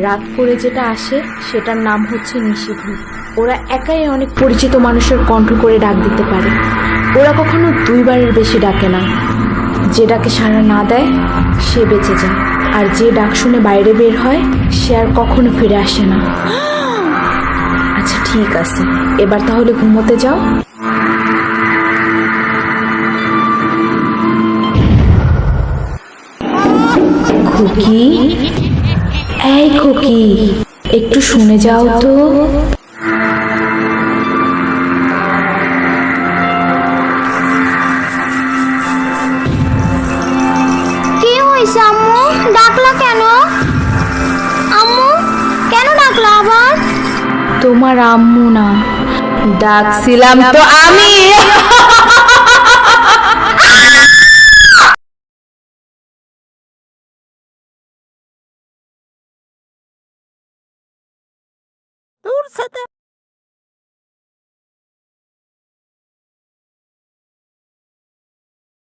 রাত করে যেটা আসে সেটার নাম হচ্ছে নিষিদ্ধ। ওরা একাই অনেক পরিচিত মানুষের কণ্ঠ করে ডাক দিতে পারে। ওরা কখনো দুইবারের বেশি ডাকে না। যে ডাকে সাড়া না দেয় সে বেঁচে যায়, আর যে ডাক শুনে বাইরে বের হয় সে আর কখনো ফিরে আসে না। আচ্ছা ঠিক আছে, এবার তাহলে ঘুমোতে যাও। খুকি, এই খুকি, একটু শুনে যাও তো। কি হয়েছে আম্মু? ডাকলা কেন? আম্মু কেন ডাকলা আবার? তোমার আম্মু না, ডাকছিলাম তো আমি। তোর সাথে